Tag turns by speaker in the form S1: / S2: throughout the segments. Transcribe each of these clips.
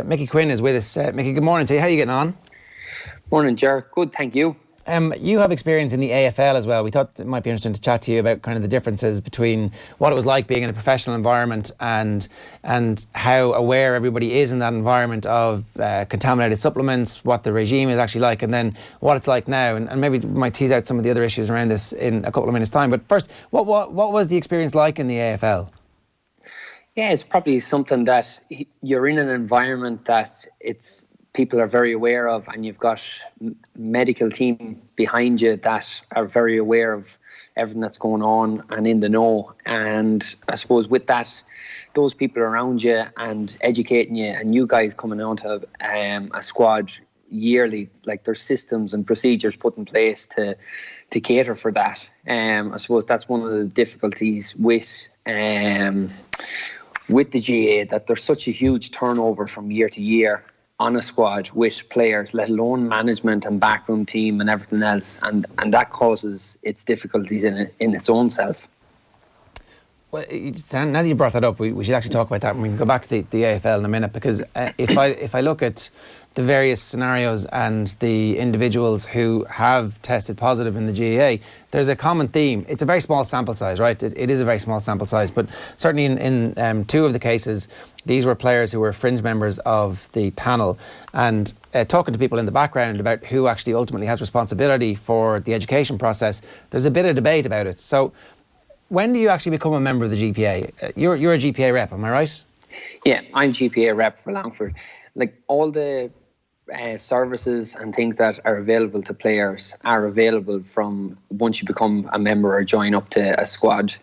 S1: Mickey Quinn is with us. Mickey, good morning to you. How are you getting on?
S2: Morning, Ger. Good, thank you.
S1: You have experience in the AFL as well. We thought it might be interesting to chat to you about kind of the differences between what it was like being in a professional environment and how aware everybody is in that environment of contaminated supplements, what the regime is actually like, and then what it's like now. And maybe we might tease out some of the other issues around this in a couple of minutes' time. But first, what was the experience like in the AFL?
S2: Yeah, it's probably something that you're in an environment that people are very aware of, and you've got medical team behind you that are very aware of everything that's going on and in the know. And I suppose with that, those people around you and educating you, and you guys coming onto a squad yearly, like there's systems and procedures put in place to cater for that. I suppose that's one of the difficulties with the GAA, that there's such a huge turnover from year to year on a squad with players, let alone management and backroom team and everything else, and that causes its difficulties in its own self.
S1: Well, now that you brought that up, we should actually talk about that, and we can go back to the AFL in a minute, because if I look at the various scenarios and the individuals who have tested positive in the GAA, there's a common theme. It's a very small sample size, right? It is a very small sample size, but certainly in two of the cases, these were players who were fringe members of the panel. And talking to people in the background about who actually ultimately has responsibility for the education process, there's a bit of debate about it. So when do you actually become a member of the GPA? You're a GPA rep, am I right?
S2: Yeah, I'm GPA rep for Longford. Like all the services and things that are available to players are available from once you become a member or join up to a squad.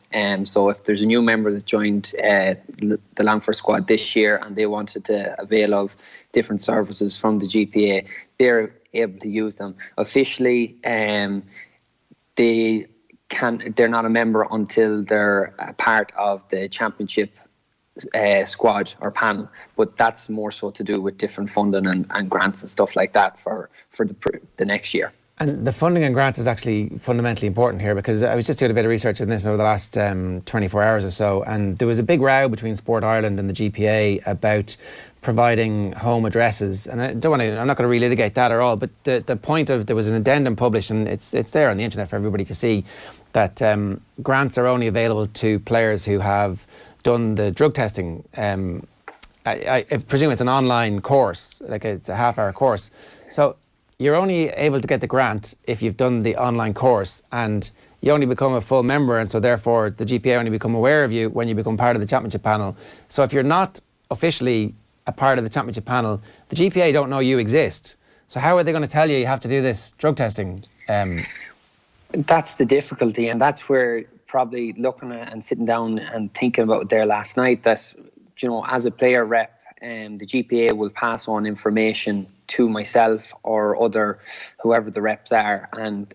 S2: So if there's a new member that joined the Longford squad this year and they wanted to avail of different services from the GPA, they're able to use them. Officially, they're not a member until they're a part of the championship squad or panel, but that's more so to do with different funding and grants and stuff like that for the next year.
S1: And the funding and grants is actually fundamentally important here, because I was just doing a bit of research on this over the last 24 hours or so, and there was a big row between Sport Ireland and the GPA about providing home addresses, and I'm not going to relitigate that at all, but the point of, there was an addendum published, and it's there on the internet for everybody to see, that grants are only available to players who have done the drug testing. I presume it's an online course, like it's a half-hour course. So you're only able to get the grant if you've done the online course, and you only become a full member, and so therefore the GPA only become aware of you when you become part of the championship panel. So if you're not officially a part of the championship panel, the GPA don't know you exist. So how are they going to tell you have to do this drug testing?
S2: That's the difficulty, and that's where probably looking at and sitting down and thinking about it there last night, that, you know, as a player rep, the GPA will pass on information to myself or whoever the reps are, and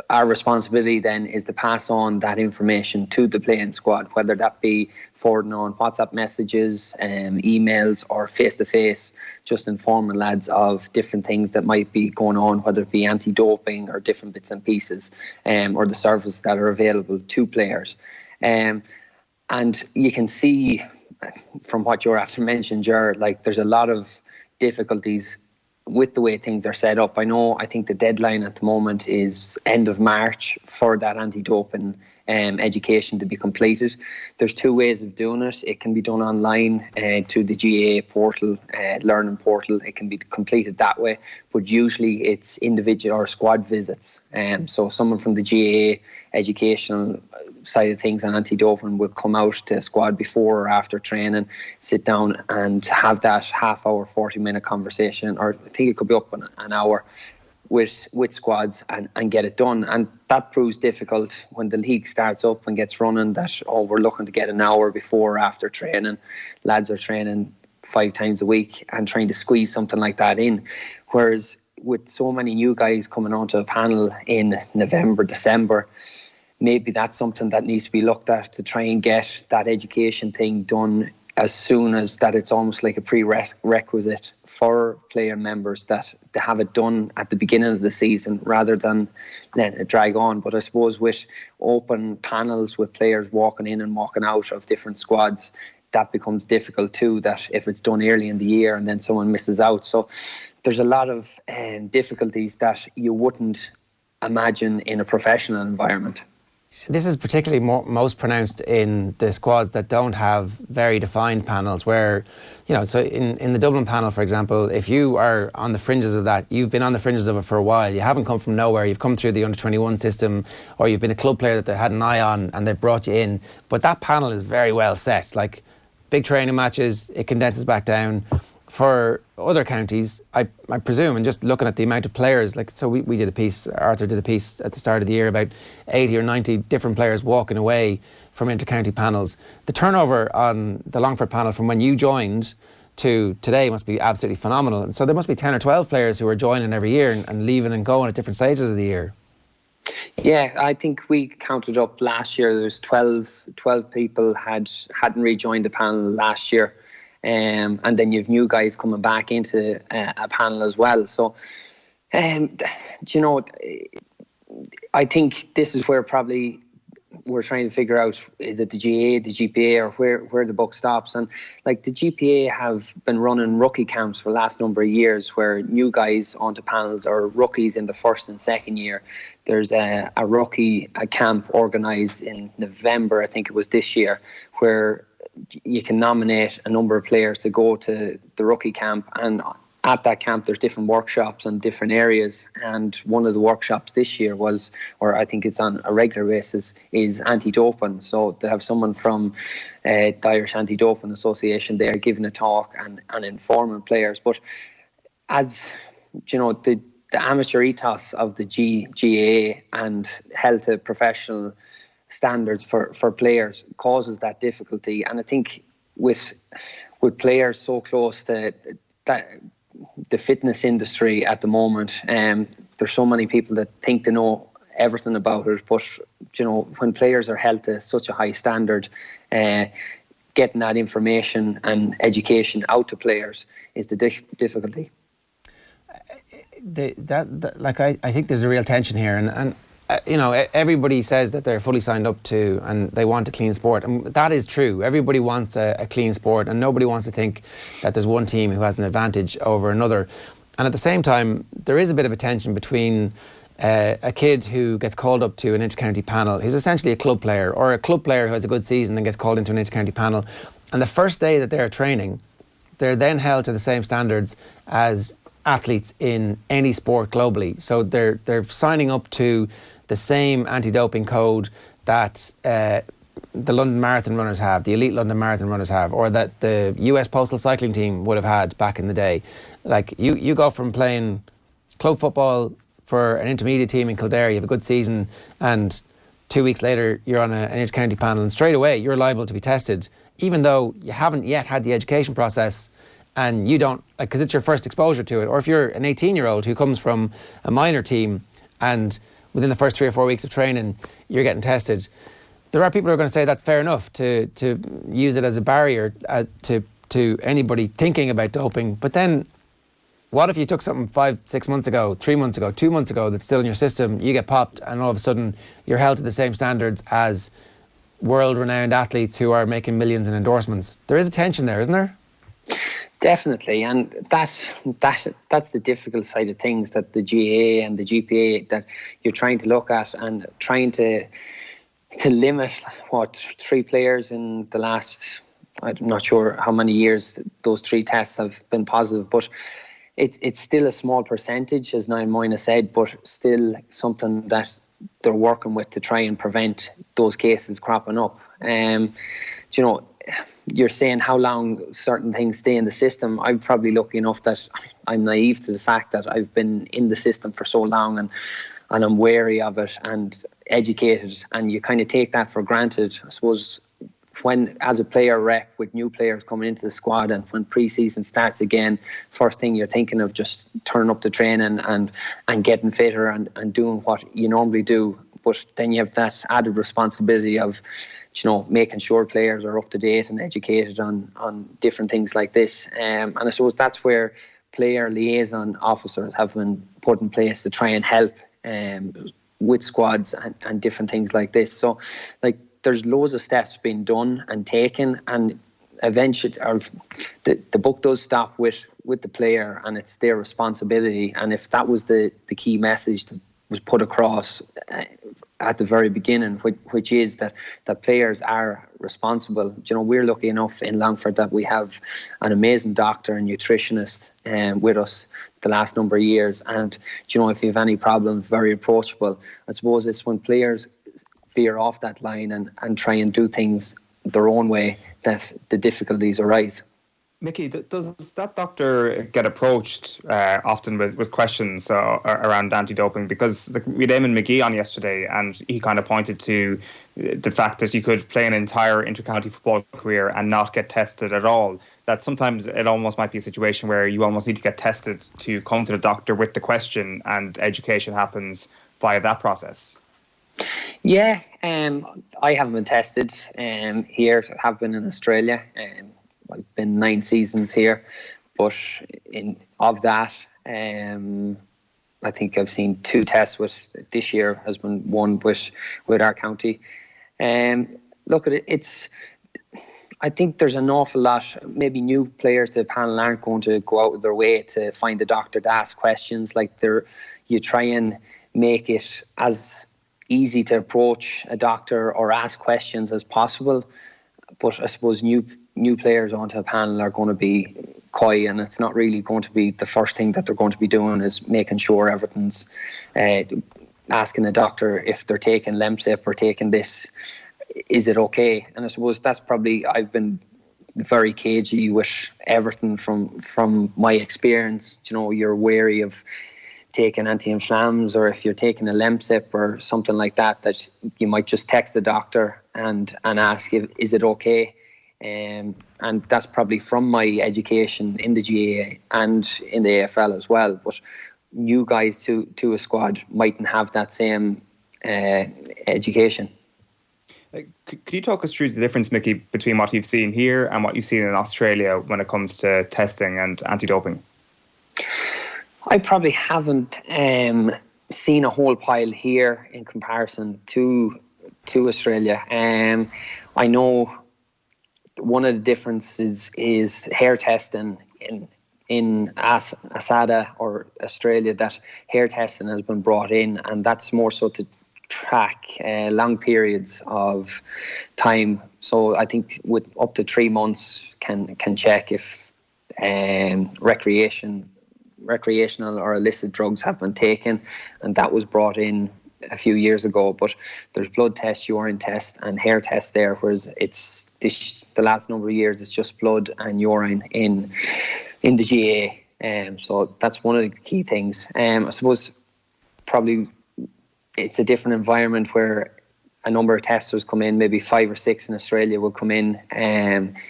S2: our responsibility then is to pass on that information to the playing squad, whether that be forwarding on WhatsApp messages, emails, or face-to-face, just informing lads of different things that might be going on, whether it be anti-doping or different bits and pieces, or the services that are available to players. And you can see from what you're after mentioned, Ger, like there's a lot of difficulties with the way things are set up. I think the deadline at the moment is end of March for that anti-doping education to be completed. There's two ways of doing it. It can be done online to the GAA portal, learning portal. It can be completed that way, but usually it's individual or squad visits. So someone from the GAA educational side of things and anti-doping will come out to a squad before or after training, sit down and have that half-hour, 40-minute conversation, or I think it could be up in an hour, with squads and get it done. And that proves difficult when the league starts up and gets running, that, we're looking to get an hour before or after training. Lads are training 5 times a week and trying to squeeze something like that in. Whereas with so many new guys coming onto a panel in November, December, maybe that's something that needs to be looked at, to try and get that education thing done as soon as that. It's almost like a prerequisite for player members that to have it done at the beginning of the season rather than letting it drag on. But I suppose with open panels with players walking in and walking out of different squads, that becomes difficult too, that if it's done early in the year and then someone misses out. So there's a lot of difficulties that you wouldn't imagine in a professional environment.
S1: This is particularly most pronounced in the squads that don't have very defined panels where, so in the Dublin panel, for example, if you are on the fringes of that, you've been on the fringes of it for a while, you haven't come from nowhere, you've come through the under-21 system, or you've been a club player that they had an eye on and they've brought you in. But that panel is very well set. Like big training matches, it condenses back down. For other counties, I presume, and just looking at the amount of players, so we did a piece, Arthur did a piece at the start of the year about 80 or 90 different players walking away from inter-county panels. The turnover on the Longford panel from when you joined to today must be absolutely phenomenal. And so there must be 10 or 12 players who are joining every year and leaving and going at different stages of the year.
S2: Yeah, I think we counted up last year, there's 12 people hadn't rejoined the panel last year. And then you've new guys coming back into a panel as well. So, I think this is where probably we're trying to figure out, is it the GAA, the GPA, or where the buck stops? And like the GPA have been running rookie camps for the last number of years where new guys onto panels or rookies in the first and second year. There's a rookie camp organised in November, I think it was this year, where you can nominate a number of players to go to the rookie camp, and at that camp there's different workshops on different areas, and one of the workshops this year was, or I think it's on a regular basis, is anti-doping. So they have someone from the Irish Anti-Doping Association there giving a talk and informing players. But as the amateur ethos of the GAA and held to professional standards for players causes that difficulty. And I think with players so close to that, the fitness industry at the moment, there's so many people that think they know everything about it, but when players are held to such a high standard, getting that information and education out to players is the difficulty.
S1: I think there's a real tension here, and everybody says that they're fully signed up to and they want a clean sport, and that is true. Everybody wants a clean sport, and nobody wants to think that there's one team who has an advantage over another. And at the same time, there is a bit of a tension between a kid who gets called up to an inter-county panel, who's essentially a club player, or a club player who has a good season and gets called into an inter-county panel, and the first day that they're training, they're then held to the same standards as athletes in any sport globally. So they're signing up to the same anti-doping code that the London Marathon runners have, the elite London Marathon runners have, or that the US Postal Cycling Team would have had back in the day. Like you go from playing club football for an intermediate team in Kildare, you have a good season, and 2 weeks later you're on an inter-county panel, and straight away you're liable to be tested, even though you haven't yet had the education process and you don't, because it's your first exposure to it. Or if you're an 18-year-old who comes from a minor team and within the first 3 or 4 weeks of training, you're getting tested. There are people who are going to say that's fair enough to use it as a barrier to anybody thinking about doping. But then, what if you took something 5, 6 months ago, 3 months ago, 2 months ago that's still in your system, you get popped, and all of a sudden you're held to the same standards as world-renowned athletes who are making millions in endorsements? There is a tension there, isn't there?
S2: Definitely, and that's the difficult side of things, that the GAA and the GPA that you're trying to look at and trying to limit 3 players in the last, I'm not sure how many years those 3 tests have been positive, but it's still a small percentage, as Niall Moyna said, but still something that they're working with to try and prevent those cases cropping up. You're saying how long certain things stay in the system. I'm probably lucky enough that I'm naive to the fact that I've been in the system for so long, and I'm wary of it and educated, and you kind of take that for granted. I suppose when, as a player rep with new players coming into the squad, and when pre-season starts again, first thing you're thinking of just turning up to training and getting fitter and doing what you normally do. But then you have that added responsibility of, making sure players are up to date and educated on different things like this. And I suppose that's where player liaison officers have been put in place to try and help with squads and different things like this. So, there's loads of steps being done and taken, and eventually, or the buck does stop with the player, and it's their responsibility. And if that was the key message that was put across at the very beginning, which is that players are responsible. You know, we're lucky enough in Longford that we have an amazing doctor and nutritionist with us the last number of years. And you know, if you have any problems, very approachable. I suppose it's when players veer off that line and try and do things their own way that the difficulties arise.
S3: Mickey, does that doctor get approached often with questions around anti-doping? Because we had Eamon McGee on yesterday, and he kind of pointed to the fact that you could play an entire inter-county football career and not get tested at all. That sometimes it almost might be a situation where you almost need to get tested to come to the doctor with the question, and education happens via that process.
S2: Yeah, I haven't been tested here. I have been in Australia. I've been 9 seasons here, but of that, I think I've seen 2 tests. This year has been 1 with our county. Look at it. I think there's an awful lot. Maybe new players to the panel aren't going to go out of their way to find a doctor to ask questions. Like you try and make it as easy to approach a doctor or ask questions as possible. But I suppose new players onto a panel are going to be coy, and it's not really going to be the first thing that they're going to be doing is making sure everything's asking a doctor if they're taking Lemsip or taking this, is it okay? And I suppose that's probably, I've been very cagey with everything from my experience. You know, you're wary of taking anti-inflams, or if you're taking a Lemsip or something like that, that you might just text the doctor and ask, is it okay? And that's probably from my education in the GAA and in the AFL as well. But new guys to a squad mightn't have that same education.
S3: Could you talk us through the difference, Mickey, between what you've seen here and what you've seen in Australia when it comes to testing and anti-doping?
S2: I probably haven't seen a whole pile here in comparison to Australia. I know one of the differences is hair testing in ASADA or Australia, that hair testing has been brought in, and that's more so to track long periods of time. So I think with up to 3 months can check if recreational or illicit drugs have been taken, and that was brought in a few years ago. But there's blood tests, urine tests and hair tests there, whereas it's the last number of years it's just blood and urine in the GAA. So that's one of the key things. I suppose probably it's a different environment where a number of testers come in, maybe 5 or 6 in Australia will come in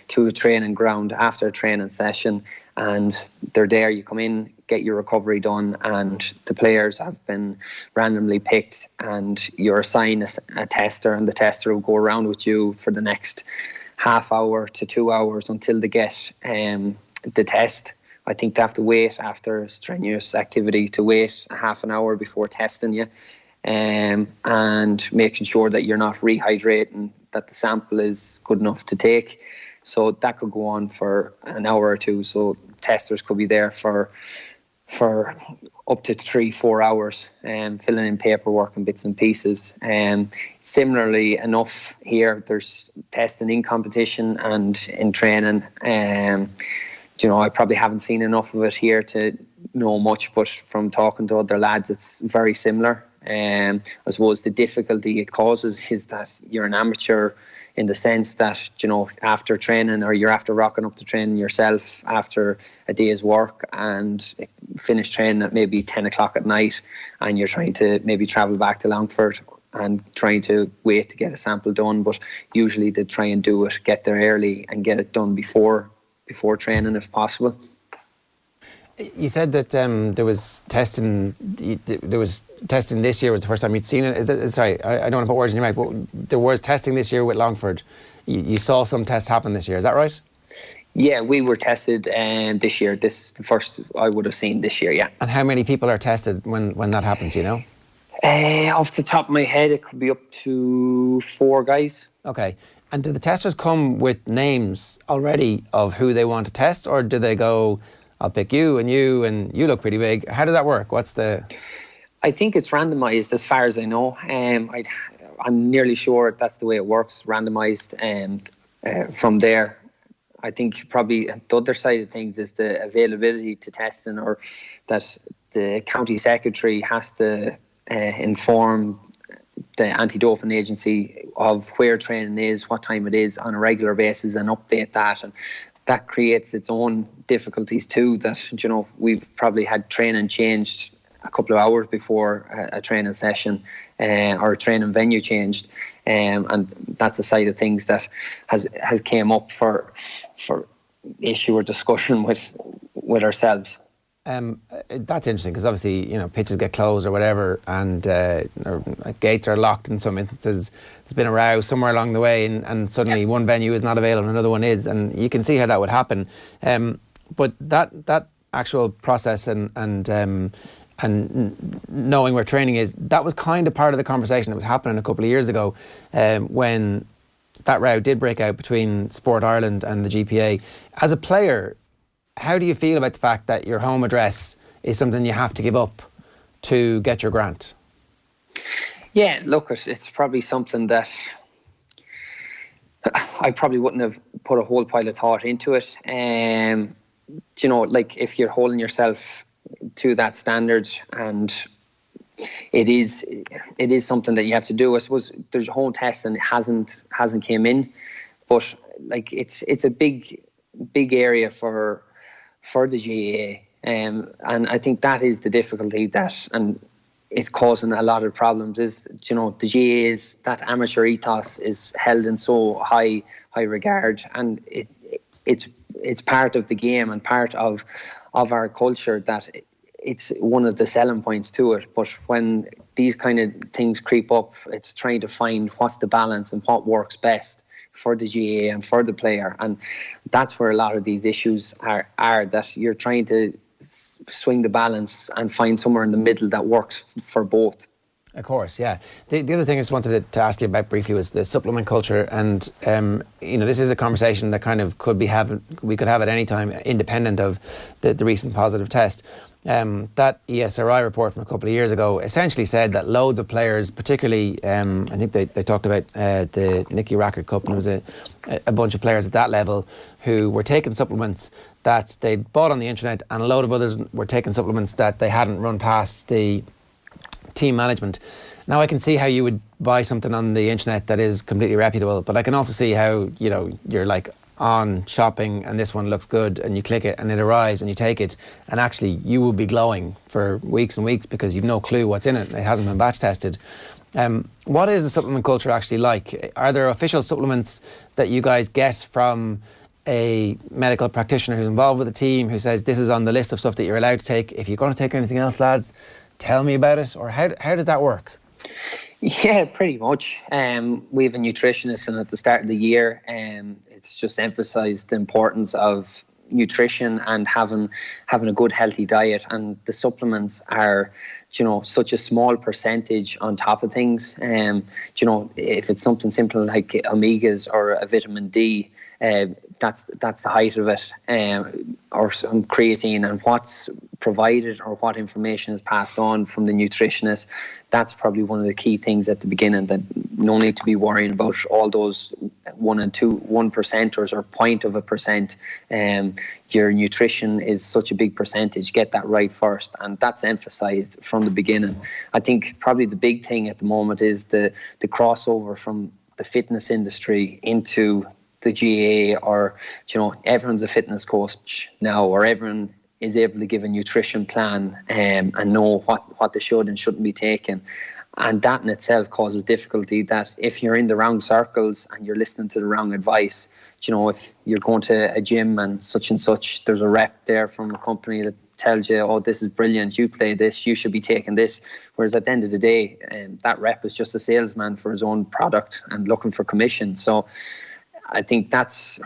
S2: to a training ground after a training session, and they're there. You come in, get your recovery done, and the players have been randomly picked, and you're assigned a tester, and the tester will go around with you for the next half hour to 2 hours until they get the test. I think they have to wait after strenuous activity to wait a half an hour before testing you. And making sure that you're not rehydrating, that the sample is good enough to take. So that could go on for an hour or 2. So testers could be there for up to 3-4 hours, filling in paperwork and bits and pieces. Similarly enough here, there's testing in competition and in training. You know, I probably haven't seen enough of it here to know much, but from talking to other lads, it's very similar. I suppose the difficulty it causes is that you're an amateur in the sense that, you know, after training, or you're after rocking up to training yourself after a day's work and finish training at maybe 10 o'clock at night, and you're trying to maybe travel back to Longford and trying to wait to get a sample done. But usually they try and do it, get there early and get it done before training if possible.
S1: You said that there was testing. There was testing this year. Was the first time you'd seen it? Sorry, I don't want to put words in your mouth, but there was testing this year with Longford. You saw some tests happen this year. Is that right?
S2: Yeah, we were tested this year. This is the first I would have seen this year. Yeah.
S1: And how many people are tested when that happens? You know?
S2: Off the top of my head, it could be up to 4 guys.
S1: Okay. And do the testers come with names already of who they want to test, or do they go, I'll pick you and you look pretty big? How does that work?
S2: I think it's randomised as far as I know. I'm nearly sure that's the way it works, randomised. And from there, I think probably the other side of things is the availability to testing, or that the county secretary has to inform the anti-doping agency of where training is, what time it is on a regular basis, and update that. And that creates its own difficulties too, that, you know, we've probably had training changed a couple of hours before a training session or a training venue changed. And that's a side of things that has came up for issue or discussion with ourselves.
S1: That's interesting, because obviously, you know, pitches get closed or whatever, and or gates are locked in some instances. There's been a row somewhere along the way, and suddenly one venue is not available and another one is, and you can see how that would happen. But that actual process and knowing where training is, that was kind of part of the conversation that was happening a couple of years ago, when that row did break out between Sport Ireland and the GPA. As a player, how do you feel about the fact that your home address is something you have to give up to get your grant?
S2: Yeah, look, it's probably something that I probably wouldn't have put a whole pile of thought into it. You know, like, if you're holding yourself to that standard, and it is something that you have to do. I suppose there's home testing, it hasn't came in, but like it's a big area for the GAA, and I think that is the difficulty that, and it's causing a lot of problems, is, you know, the GAA's, that amateur ethos is held in so high regard, and it's part of the game and part of our culture, that it's one of the selling points to it. But when these kind of things creep up, it's trying to find what's the balance and what works best for the GAA and for the player. And that's where a lot of these issues are that you're trying to swing the balance and find somewhere in the middle that works for both.
S1: Of course, yeah. The other thing I just wanted to ask you about briefly was the supplement culture, and you know, this is a conversation that kind of we could have at any time, independent of the recent positive test. That ESRI report from a couple of years ago essentially said that loads of players, particularly, I think they talked about the Nicky Rackard Cup, and there was a bunch of players at that level who were taking supplements that they'd bought on the internet, and a load of others were taking supplements that they hadn't run past the team management. Now, I can see how you would buy something on the internet that is completely reputable, but I can also see how, you know, you're like on shopping and this one looks good and you click it and it arrives and you take it, and actually you will be glowing for weeks and weeks because you've no clue what's in it. It hasn't been batch tested. What is the supplement culture actually like? Are there official supplements that you guys get from a medical practitioner who's involved with the team, who says this is on the list of stuff that you're allowed to take? If you're going to take anything else, lads, tell me about it? Or how does that work?
S2: Yeah, pretty much. We have a nutritionist, and at the start of the year, it's just emphasised the importance of nutrition and having a good healthy diet, and the supplements are, you know, such a small percentage on top of things. You know, if it's something simple like omegas or a vitamin D, that's the height of it, or some creatine, and what's provided or what information is passed on from the nutritionist. That's probably one of the key things at the beginning, that no need to be worrying about all those 1% and 1%ers or 0.1%. Your nutrition is such a big percentage. Get that right first, and that's emphasised from the beginning. I think probably the big thing at the moment is the crossover from the fitness industry into the GAA, or, you know, everyone's a fitness coach now, or everyone is able to give a nutrition plan and know what they should and shouldn't be taking. And that in itself causes difficulty, that if you're in the wrong circles and you're listening to the wrong advice, you know, if you're going to a gym and such, there's a rep there from a company that tells you, oh, this is brilliant, you play this, you should be taking this. Whereas at the end of the day, that rep is just a salesman for his own product and looking for commission. So I think that's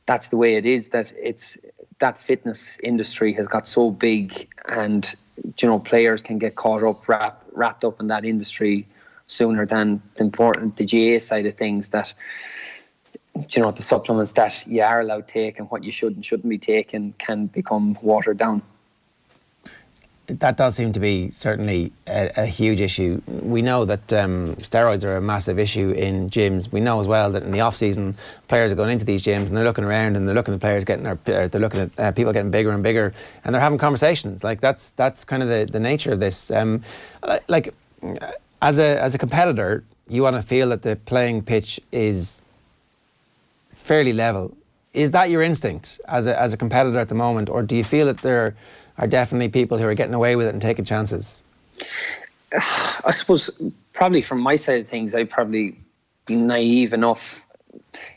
S2: the way it is, that it's that fitness industry has got so big, and, you know, players can get caught up, wrapped up in that industry sooner than the GAA side of things, that the supplements that you are allowed to take and what you should and shouldn't be taking can become watered down.
S1: That does seem to be certainly a huge issue. We know that steroids are a massive issue in gyms. We know as well that in the off-season, players are going into these gyms and they're looking around and they're looking at players they're looking at people getting bigger and bigger, and they're having conversations. Like that's kind of the nature of this. Like as a competitor, you want to feel that the playing pitch is fairly level. Is that your instinct as a competitor at the moment, or do you feel that there are definitely people who are getting away with it and taking chances?
S2: I suppose probably from my side of things, I'd probably be naive enough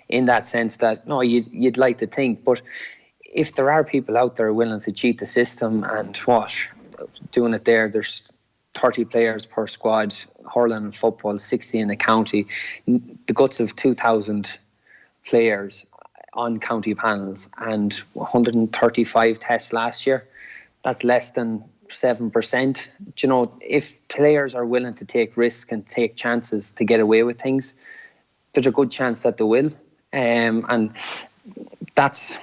S2: in that sense that no, you'd like to think, but if there are people out there willing to cheat the system and doing it there's 30 players per squad, hurling and football, 60 in the county, the guts of 2,000 players on county panels and 135 tests last year. That's less than 7%. If players are willing to take risks and take chances to get away with things, there's a good chance that they will. And that's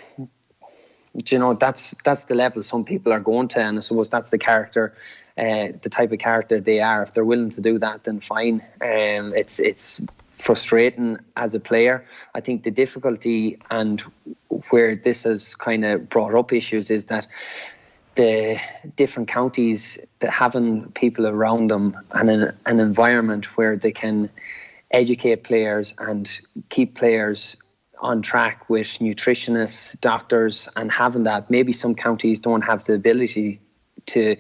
S2: the level some people are going to, and I suppose that's the character, the type of character they are. If they're willing to do that, then fine. It's frustrating as a player. I think the difficulty and where this has kind of brought up issues is that the different counties, that having people around them and an environment where they can educate players and keep players on track with nutritionists, doctors, and having that. Maybe some counties don't have the ability to,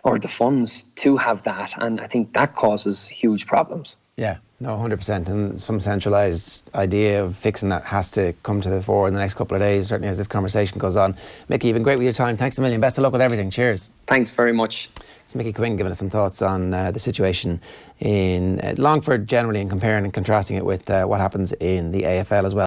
S2: or the funds to have that, and I think that causes huge problems.
S1: Yeah, no, 100%, and some centralised idea of fixing that has to come to the fore in the next couple of days, certainly as this conversation goes on. Mickey, you've been great with your time. Thanks a million. Best of luck with everything. Cheers.
S2: Thanks very much.
S1: It's Mickey Quinn giving us some thoughts on the situation in Longford generally, and comparing and contrasting it with what happens in the AFL as well.